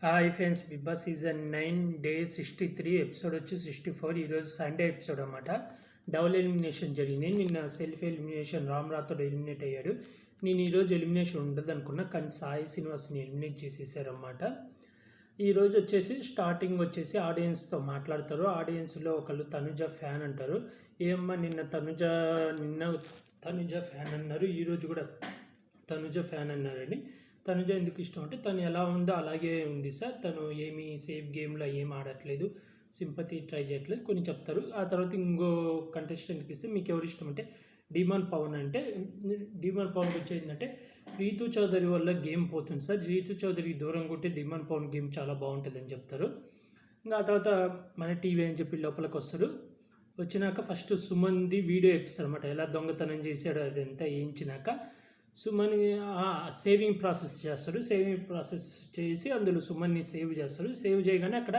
Hi friends, Bigg Boss season 9 day 63 episode వచ్చి 64. ఈరోజు Sunday episode అనమాట. డబుల్ ఎలిమినేషన్ జరిగింది. నిన్న self elimination Ram Rathod eliminate అయ్యాడు. నేను ఈరోజు ఎలిమినేషన్ ఉండదు అనుకున్నా, కానీ సాయి శ్రీనివాస్ని ఎలిమినేట్ చేసేసారన్నమాట. ఈరోజు వచ్చేసి స్టార్టింగ్ వచ్చేసి ఆడియన్స్తో మాట్లాడతారు. ఆడియన్స్లో ఒకళ్ళు తనుజ ఫ్యాన్ అంటారు. ఏమ్మా నిన్న తనుజ ఫ్యాన్ అన్నారు, ఈరోజు కూడా తనుజ ఫ్యాన్ అన్నారని. తనుజ ఎందుకు ఇష్టం అంటే తను ఎలా ఉందో అలాగే ఉంది సార్, తను ఏమీ సేఫ్ గేమ్లో ఏం ఆడట్లేదు, సింపతి ట్రై చేయట్లేదు కొన్ని చెప్తారు. ఆ తర్వాత ఇంకో కంటెస్టెంట్కి ఇస్తే మీకు ఎవరు ఇష్టం అంటే డిమాన్ పవన్ అంటే, డిమాన్ పవన్కి వచ్చేందంటే రీతు చౌదరి వల్ల గేమ్ పోతుంది సార్, రీతు చౌదరికి దూరం కొట్టి డిమాన్ పవన్ గేమ్ చాలా బాగుంటుంది అని చెప్తారు. ఇంకా ఆ తర్వాత మన టీవీ అని చెప్పి లోపలికి వస్తారు. వచ్చినాక ఫస్ట్ సుమన్ది వీడియో ఎపిస్తారు అనమాట, ఎలా దొంగతనం చేశాడో అదంతా వేయించినాక సుమన్ సేవింగ్ ప్రాసెస్ చేస్తాడు. సేవింగ్ ప్రాసెస్ చేసి అందులో సుమన్ని సేవ్ చేస్తాడు. సేవ్ చేయగానే అక్కడ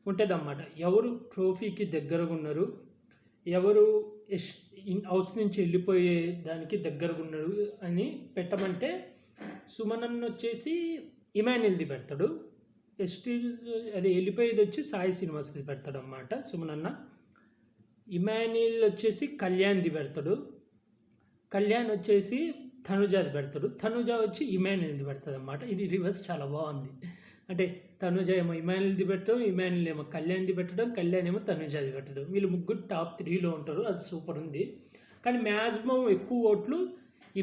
ఉంటుందన్నమాట, ఎవరు ట్రోఫీకి దగ్గరగా ఉన్నారు, ఎవరు హౌస్ నుంచి వెళ్ళిపోయే దానికి దగ్గరగా ఉన్నారు అని పెట్టమంటే సుమన్ అన్న వచ్చేసి ఇమాన్యుల్ది పెడతాడు. అది వెళ్ళిపోయేది వచ్చి సాయి శ్రీనివాస్ది పెడతాడు అన్నమాట సుమన్ అన్న. ఇమాన్యుల్ వచ్చేసి కళ్యాణ్ది పెడతాడు. కళ్యాణ్ వచ్చేసి తనుజాది పెడతాడు. తనుజ వచ్చి ఇమాన్యుల్ది పెడతాడు అన్నమాట. ఇది రివర్స్ చాలా బాగుంది. అంటే తనుజ ఏమో ఇమాన్యుల్ది పెట్టడం, ఇమాన్యుల్ ఏమో కళ్యాణ్ది పెట్టడం, కళ్యాణ్ ఏమో తనుజాది పెట్టడం. వీళ్ళు ముగ్గురు టాప్ 3లో ఉంటారు. అది సూపర్ ఉంది. కానీ మ్యాక్సిమం ఎక్కువ ఓట్లు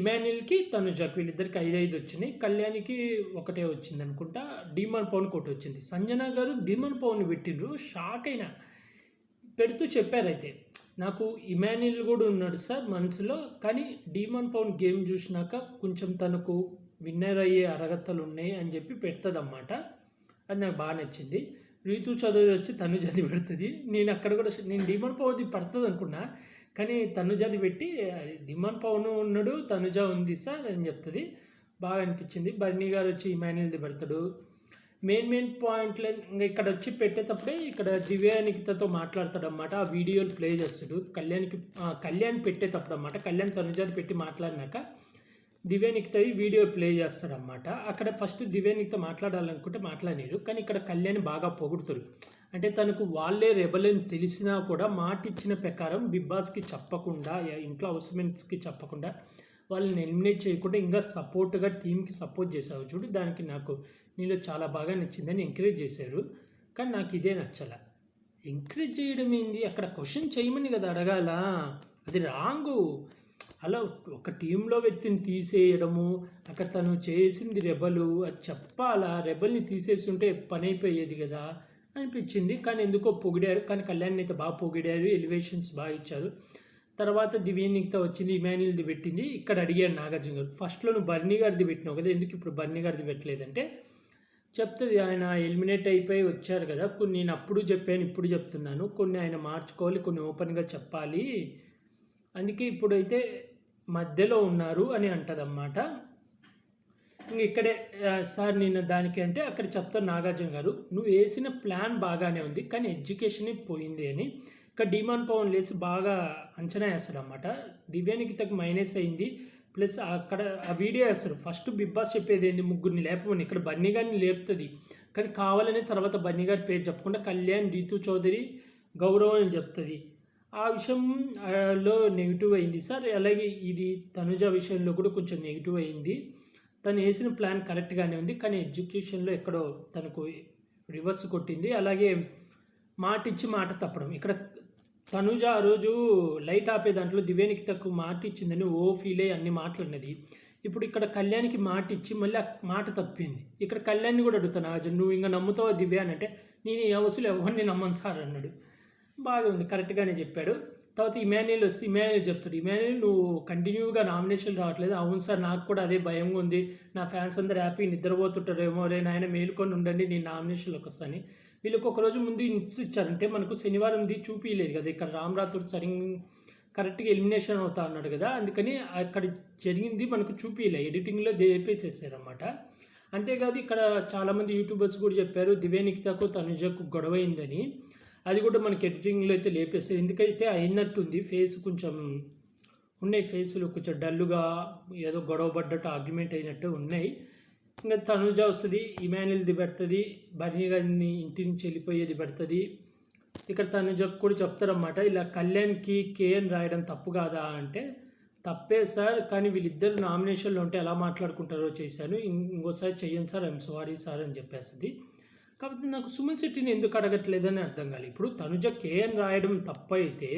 ఇమాన్యుల్కి తనుజకి, వీళ్ళిద్దరికి 5-5 వచ్చినాయి. కళ్యాణ్కి ఒకటే వచ్చింది అనుకుంటా. డిమాన్ పవన్కి ఒకటి వచ్చింది. సంజన గారు డిమాన్ పవన్ పెట్టిండ్రు, షాక్ అయినా. పెడుతూ చెప్పారైతే నాకు ఇమాన్యుల్ కూడా ఉన్నాడు సార్ మనసులో, కానీ డిమాన్ పవన్ గేమ్ చూసినాక కొంచెం తనకు విన్నర్ అయ్యే అర్హతలు ఉన్నాయి అని చెప్పి పెడుతుందన్నమాట. అది నాకు బాగా నచ్చింది. రీతు చౌదరి వచ్చి తనుజాది పెడుతుంది. నేను అక్కడ కూడా నేను డిమాన్ పవన్ది పడుతుంది అనుకున్నా, కానీ తనుజాది పెట్టి డిమాన్ పవన్ ఉన్నాడు తనుజ ఉంది సార్ అని చెప్తుంది. బాగా అనిపించింది. బర్నీ గారు వచ్చి ఇమాన్యుల్ది పెడతాడు. మెయిన్ పాయింట్లు ఇంకా ఇక్కడ వచ్చి పెట్టేటప్పుడే ఇక్కడ దివ్యానికితతో మాట్లాడతాడు అన్నమాట. ఆ వీడియోలు ప్లే చేస్తాడు. కళ్యాణ్ పెట్టేటప్పుడు అన్నమాట. కళ్యాణ్ తనుజాది పెట్టి మాట్లాడినాక దివ్యానికిత వీడియో ప్లే చేస్తాడు అన్నమాట. అక్కడ ఫస్ట్ దివ్యానికిత మాట్లాడాలనుకుంటే మాట్లాడలేరు, కానీ ఇక్కడ కళ్యాణ్ బాగా పొగుడుతారు. అంటే తనకు వాళ్ళే రెబల్ అని తెలిసినా కూడా మాట ఇచ్చిన ప్రకారం బిగ్ బాస్కి చెప్పకుండా, ఇంట్లో హౌస్మేట్స్కి చెప్పకుండా, వాళ్ళని ఎలిమినేట్ చేయకుండా ఇంకా సపోర్ట్గా టీంకి సపోర్ట్ చేసావు చూడు, దానికి నాకు నీలో చాలా బాగా నచ్చిందని ఎంకరేజ్ చేశారు. కానీ నాకు ఇదే నచ్చల. ఎంకరేజ్ చేయడం ఏంది, అక్కడ క్వశ్చన్ చేయమని కదా అడగాల, అది రాంగు. అలా ఒక టీంలో వ్యక్తిని తీసేయడము, అక్కడ తను చేసింది రెబలు, అది చెప్పాలా. రెబల్ని తీసేసి ఉంటే పని అయిపోయేది కదా అనిపించింది. కానీ ఎందుకో పొగిడారు. కానీ కళ్యాణ్ అయితే బాగా పొగిడారు, ఎలివేషన్స్ బాగా ఇచ్చారు. తర్వాత దివ్యానికిత వచ్చింది, ఇమాన్యుల్ది పెట్టింది. ఇక్కడ అడిగాడు నాగార్జున గారు, ఫస్ట్లో నువ్వు బర్నీ గారిది పెట్టినావు కదా, ఎందుకు ఇప్పుడు బర్నీ గారిది పెట్టలేదంటే చెప్తుంది, ఆయన ఎలిమినేట్ అయిపోయి వచ్చారు కదా, కొన్ని నేను అప్పుడు చెప్పాను ఇప్పుడు చెప్తున్నాను, కొన్ని ఆయన మార్చుకోవాలి, కొన్ని ఓపెన్గా చెప్పాలి, అందుకే ఇప్పుడైతే మధ్యలో ఉన్నారు అని అంటదన్నమాట. ఇంక ఇక్కడే సార్ నిన్న దానికి అంటే అక్కడ చెప్తారు నాగార్జున గారు, నువ్వు వేసిన ప్లాన్ బాగానే ఉంది కానీ ఎడ్యుకేషనే పోయింది అని. ఇక్కడ డిమాన్ పవన్ లేసి బాగా అంచనా వేస్తాడు అన్నమాట. దివ్యానికితకు మైనస్ అయింది, ప్లస్ అక్కడ ఆ వీడియో వేస్తారు. ఫస్ట్ బిగ్ బాస్ చెప్పేది ఏంది, ముగ్గురిని లేపమని. ఇక్కడ బన్నీ గారిని లేపుతుంది, కానీ కావాలని తర్వాత బన్నీ గారి పేరు చెప్పకుండా కళ్యాణ్, రీతు చౌదరి, గౌరవ్ అని చెప్తుంది. ఆ విషయంలో నెగిటివ్ అయింది సార్. అలాగే ఇది తనుజ విషయంలో కూడా కొంచెం నెగిటివ్ అయింది. తను వేసిన ప్లాన్ కరెక్ట్గానే ఉంది, కానీ ఎడ్యుకేషన్లో ఎక్కడో తనకు రివర్స్ కొట్టింది. అలాగే మాట ఇచ్చి మాట తప్పడం. ఇక్కడ తనుజ ఆ రోజు లైట్ ఆపే దాంట్లో దివ్యానికితకు మాట ఇచ్చిందని ఫీల్ అయ్యి అన్ని మాట్లాడినది. ఇప్పుడు ఇక్కడ కళ్యాణ్కి మాట ఇచ్చి మళ్ళీ ఆ మాట తప్పింది. ఇక్కడ కళ్యాణ్ని కూడా అడుగుతాను, నువ్వు ఇంకా నమ్ముతావా దివ్య అంటే, నేను ఈ అవసరం ఎవరిని నమ్మను సార్ అన్నాడు. బాగా ఉంది, కరెక్ట్గానే చెప్పాడు. తర్వాత ఇమాన్యుల్ వస్తే ఇమాన్యుల్ చెప్తాడు, ఇమాన్యుల్ నువ్వు కంటిన్యూగా నామినేషన్ రావట్లేదు. అవును సార్, నాకు కూడా అదే భయంగా ఉంది, నా ఫ్యాన్స్ అందరూ హ్యాపీ నిద్రపోతుంటారేమో, రే నాయన మేలుకొని ఉండండి, నేను నామినేషన్లోకి వస్తాను. వీళ్ళకి ఒకరోజు ముందు ఇన్స్ ఇచ్చారంటే మనకు శనివారంది చూపించలేదు కదా, ఇక్కడ రామ్ రాథోడ్ కరెక్ట్గా ఎలిమినేషన్ అవుతా అన్నాడు కదా, అందుకని అక్కడ జరిగింది మనకు చూపించలే, ఎడిటింగ్లో దేపేసేసారన్నమాట. అంతేకాదు ఇక్కడ చాలామంది యూట్యూబర్స్ కూడా చెప్పారు దివ్యానికితకు తనుజకు గొడవ అయిందని. అది కూడా మనకి ఎడిటింగ్లో అయితే లేపేస్తారు. ఎందుకైతే అయినట్టుంది, ఫేస్ కొంచెం ఉన్నాయి, ఫేసులు కొంచెం డల్లుగా ఏదో గొడవ పడ్డట్టు ఆర్గ్యుమెంట్ అయినట్టు ఉన్నాయి. ఇంకా తనుజ వస్తుంది, ఇమాన్యుల్ది పెడుతుంది, బర్నీ గారిని ఇంటి నుంచి వెళ్ళిపోయేది పెడుతుంది. ఇక్కడ తనుజకు కూడా చెప్తారన్నమాట, ఇలా కళ్యాణ్కి కేఎన్ రాయడం తప్పు కాదా అంటే, తప్పే సార్, కానీ వీళ్ళిద్దరు నామినేషన్లో ఉంటే ఎలా మాట్లాడుకుంటారో చేశాను, ఇంకోసారి చెయ్యను సార్, ఐఎమ్ సారీ సార్ అని చెప్పేస్తుంది. కాబట్టి నాకు సుమన్ శెట్టిని ఎందుకు అడగట్లేదని అర్థం కాలేదు. ఇప్పుడు తనుజ కేఎన్ రాయడం తప్పు అయితే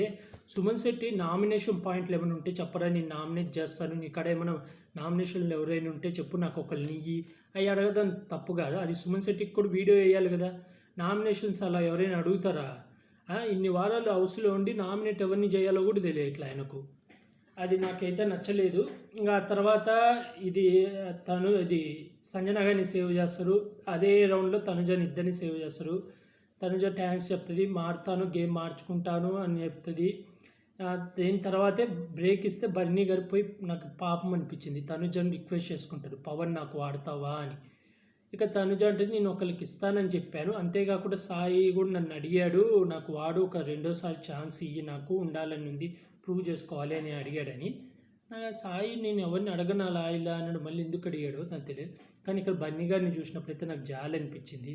సుమన్ శెట్టి నామినేషన్ పాయింట్లు ఏమైనా ఉంటే చెప్పరా, నేను నామినేట్ చేస్తాను, నీ కాడ ఏమైనా నామినేషన్లు ఎవరైనా ఉంటే చెప్పు, నాకు ఒకళ్ళు నెయ్యి అవి అడగడం తప్పు కాదా? అది సుమన్ శెట్టికి కూడా వీడియో వేయాలి కదా. నామినేషన్స్ అలా ఎవరైనా అడుగుతారా? ఇన్ని వారాలు హౌస్లో ఉండి నామినేట్ ఎవరిని చేయాలో కూడా తెలియదు ఇట్లా ఆయనకు. అది నాకైతే నచ్చలేదు. ఇంకా తర్వాత ఇది సంజన గారిని సేవ్ చేస్తారు, అదే రౌండ్లో తనుజని ఇద్దరిని సేవ్ చేస్తారు. తనుజ థ్యాంక్స్ చెప్తుంది, మారుతాను, గేమ్ మార్చుకుంటాను అని చెప్తుంది. దీని తర్వాతే బ్రేక్ ఇస్తే బర్నీ గారు పోయి నాకు పాపం అనిపించింది, తనుజని రిక్వెస్ట్ చేసుకుంటాడు, పవన్ నాకు వాడతావా అని. ఇక తనుజ అంటే నేను ఒకరికి ఇస్తానని చెప్పాను, అంతేకాకుండా సాయి కూడా నన్ను అడిగాడు, నాకు వాడు ఒక రెండోసారి ఛాన్స్ ఇయ్యి, నాకు ఉండాలని ఉంది, ప్రూవ్ చేసుకోవాలి అని అడిగాడని. నాకు సాయి నేను ఎవరిని అడగను అలా ఇలా అన్నాడు, మళ్ళీ ఎందుకు అడిగాడో నాకు తెలియదు. కానీ ఇక్కడ బర్నీ గారిని చూసినప్పుడైతే నాకు జాలి అనిపించింది,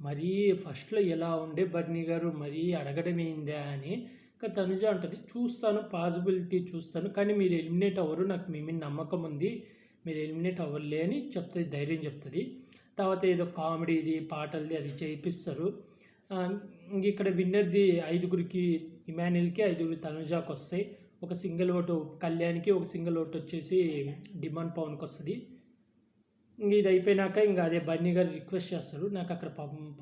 మరీ ఫస్ట్లో ఎలా ఉండే బర్నీ గారు మరీ అడగడం ఏందా అని. ఇంకా తనుజ అంటుంది, చూస్తాను, పాసిబిలిటీ చూస్తాను, కానీ మీరు ఎలిమినేట్ అవ్వరు, నాకు మీ మీద నమ్మకం ఉంది, మీరు ఎలిమినేట్ అవ్వలే అని చెప్తుంది, ధైర్యం చెప్తుంది. తర్వాత ఏదో కామెడీది పాటలది అది చేయిస్తారు. ఇంక ఇక్కడ విన్నర్ది 5గురికి ఇమాన్యుల్కి, 5గురు తనుజాకి వస్తాయి, ఒక సింగిల్ ఓటు కళ్యాణ్కి, ఒక సింగిల్ ఓటు వచ్చేసి డిమాండ్ పవన్కి వస్తుంది. ఇంక ఇది అయిపోయినాక ఇంకా అదే బర్నీ గారు రిక్వెస్ట్ చేస్తారు. నాకు అక్కడ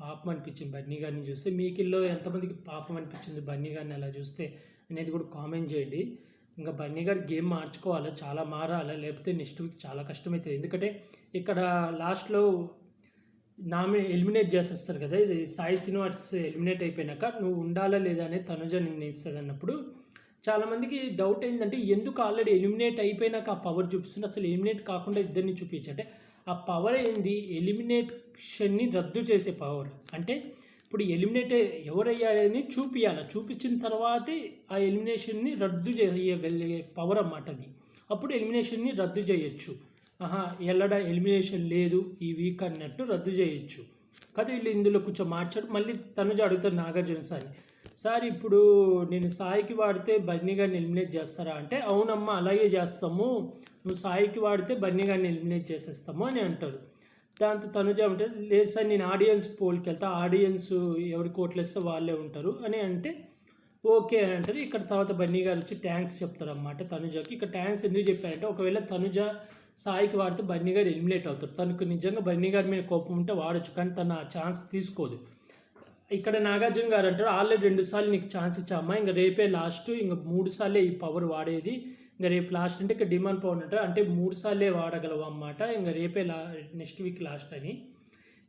పాపం అనిపించింది బర్నీ గారిని చూస్తే. మీకిల్లో ఎంతమందికి పాపం అనిపించింది బర్నీ గారిని అలా చూస్తే అనేది కూడా కామెంట్ చేయండి. ఇంకా బర్నీ గారు గేమ్ మార్చుకోవాలా, చాలా మారాలా, లేకపోతే నెక్స్ట్ వీక్ చాలా కష్టమవుతుంది. ఎందుకంటే ఇక్కడ లాస్ట్లో ఎలిమినేట్ చేసేస్తారు కదా, ఇది సాయి శ్రీనివాస్ ఎలిమినేట్ అయిపోయినాక నువ్వు ఉండాలా లేదా అనేది తనుజ నిర్ణయిస్తుంది అన్నప్పుడు చాలామందికి డౌట్ ఏంటంటే, ఎందుకు ఆల్రెడీ ఎలిమినేట్ అయిపోయినాక ఆ పవర్ చూపిస్తుంది, అసలు ఎలిమినేట్ కాకుండా ఇద్దరిని చూపించంటే ఆ పవర్ ఏంది, ఎలిమినేషన్ని రద్దు చేసే పవర్. అంటే ఇప్పుడు ఎలిమినేట్ ఎవరయ్యారని చూపించాలి, చూపించిన తర్వాతే ఆ ఎలిమినేషన్ని రద్దు చేయగలిగే పవర్ అన్నమాట అది. అప్పుడు ఎలిమినేషన్ని రద్దు చేయొచ్చు, ఎలిమినేషన్ లేదు ఈ వీక్ అన్నట్టు రద్దు చేయొచ్చు కదా. వీళ్ళు ఇందులో కొంచెం మార్చాడు. మళ్ళీ తనుజ అడుగుతారు నాగార్జున సార్ ఇప్పుడు నేను సాయికి వాడితే బర్నీ గారిని ఎలిమినేట్ చేస్తారా అంటే, అవునమ్మా అలాగే చేస్తాము, నువ్వు సాయికి వాడితే బర్నీ గారిని ఎలిమినేట్ చేసేస్తాము అని అంటారు. దాంతో తనుజ అంటే, లేదు సార్ నేను ఆడియన్స్ పోల్కి వెళ్తా, ఆడియన్స్ ఎవరికి ఓట్లు వేస్తే వాళ్ళే ఉంటారు అని అంటే ఓకే అని అంటారు. ఇక్కడ తర్వాత బర్నీ గారు వచ్చి థ్యాంక్స్ చెప్తారు అన్నమాట తనుజకి. ఇక్కడ థ్యాంక్స్ ఎందుకు చెప్పారంటే, ఒకవేళ తనుజ సాయికి వాడితే బర్నీ గారు ఎలిమినేట్ అవుతారు, తనకు నిజంగా బర్నీ గారి మీద కోపం ఉంటే వాడచ్చు, కానీ తను ఆ ఛాన్స్ తీసుకోదు. ఇక్కడ నాగార్జున గారు అంటారు, ఆల్రెడీ 2 సార్లు నీకు ఛాన్స్ ఇచ్చామ్మా, ఇంకా రేపే లాస్ట్, ఇంకా 3 సార్లే ఈ పవర్ వాడేది, ఇంకా రేపు లాస్ట్ అంటే ఇక్కడ డిమాండ్ పవర్ అంటారు, అంటే 3 సార్లే వాడగలవు అన్నమాట, ఇంకా రేపే నెక్స్ట్ వీక్ లాస్ట్ అని.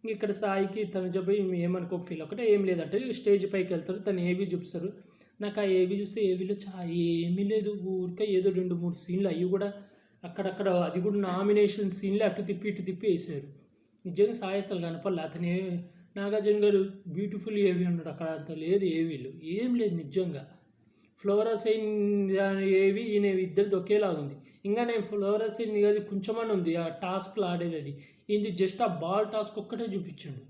ఇంక ఇక్కడ సాయికి తను చెప్పి ఏమనుకో ఫీల్ ఒకటే ఏం లేదంటే స్టేజ్ పైకి వెళ్తారు, తను ఏవి చూపిస్తారు. నాకు ఆ ఏవి చూస్తే ఏవిలో ఏమీ లేదు, ఊరికే ఏదో 2-3 సీన్లు అవి కూడా అక్కడక్కడ, అది కూడా నామినేషన్ సీన్లు అటు తిప్పి వేసారు. నిజంగా సాయి అసలు కనపడలే. అతనే నాగార్జున గారు బ్యూటిఫుల్ ఏవి ఉన్నాడు, అక్కడ అంత లేదు ఏవీలు, ఏం లేదు నిజంగా. ఫ్లోరసైన్ ఏవి ఈయన ఇద్దరిది ఒకేలాగుంది. ఇంకా నేను ఫ్లోరసైన్ కాదు కొంచెమని ఉంది ఆ టాస్క్లు ఆడేది, అది ఇది జస్ట్ ఆ బాల్ టాస్క్ ఒక్కటే చూపించాడు,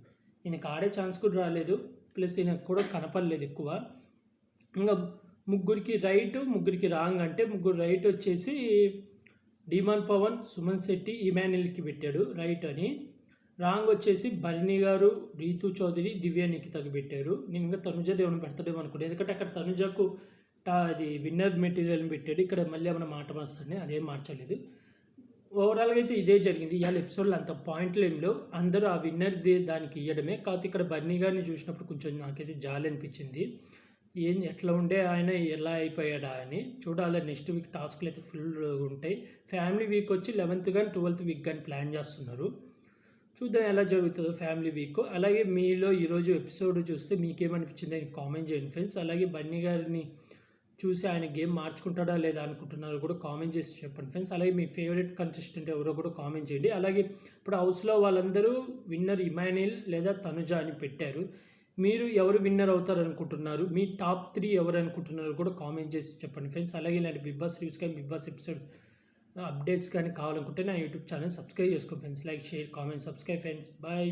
ఈయనకి ఆడే ఛాన్స్ కూడా రాలేదు, ప్లస్ ఈయనకు కూడా కనపడలేదు ఎక్కువ. ఇంకా 3గురికి రైట్ 3గురికి రాంగ్ అంటే, 3 రైట్ వచ్చేసి డిమాండ్ పవన్, సుమన్ శెట్టి, ఇమాన్యుల్కి పెట్టాడు రైట్ అని. రాంగ్ వచ్చేసి బర్నీ గారు, రీతు చౌదరి, దివ్య నిఖితకి పెట్టారు. నేను ఇంకా తనుజ దేవుని పెడతాడేమో అనుకుంటే, ఎందుకంటే అక్కడ తనుజకు అది విన్నర్ మెటీరియల్ని పెట్టాడు, ఇక్కడ మళ్ళీ ఏమైనా మాట మార్చాలని అదేం మార్చలేదు. ఓవరాల్గా అయితే ఇదే జరిగింది. ఇవాళ ఎపిసోడ్లో అంత పాయింట్లు ఏం లేవు, అందరూ ఆ విన్నర్ది దానికి ఇవ్వడమే. కాకపోతే ఇక్కడ బర్నీ గారిని చూసినప్పుడు కొంచెం నాకైతే జాలి అనిపించింది, ఎట్లా ఉండే ఆయన ఎలా అయిపోయాడా అని. చూడాలి నెక్స్ట్ వీక్ టాస్క్లు అయితే ఫుల్ ఉంటాయి. ఫ్యామిలీ వీక్ వచ్చి 11th కానీ 12th వీక్ కానీ ప్లాన్ చేస్తున్నారు, చూద్దాం ఎలా జరుగుతుందో ఫ్యామిలీ వీక్. అలాగే మీలో ఈరోజు ఎపిసోడ్ చూస్తే మీకేమనిపించింది అని కామెంట్ చేయండి ఫ్రెండ్స్. అలాగే బన్నీ గారిని చూసి ఆయన గేమ్ మార్చుకుంటాడా లేదా అనుకుంటున్నారో కూడా కామెంట్ చేసి చెప్పండి ఫ్రెండ్స్. అలాగే మీ ఫేవరెట్ కంటెస్టెంట్ ఎవరో కూడా కామెంట్ చేయండి. అలాగే ఇప్పుడు హౌస్లో వాళ్ళందరూ విన్నర్ ఇమాన్యుల్ లేదా తనుజ అని పెట్టారు, మీరు ఎవరు విన్నర్ అవుతారు అనుకుంటున్నారు, మీ టాప్ 3 ఎవరు అనుకుంటున్నారు కూడా కామెంట్ చేసి చెప్పండి ఫ్రెండ్స్. అలాగే ఇలాంటి బిగ్ బాస్ రివ్యూస్ కానీ బిగ్ బాస్ ఎపిసోడ్ అప్డేట్స్ కానీ కావాలనుకుంటే నా యూట్యూబ్ ఛానల్ సబ్స్క్రైబ్ చేసుకో friends. Like, share, comment, subscribe friends. Bye.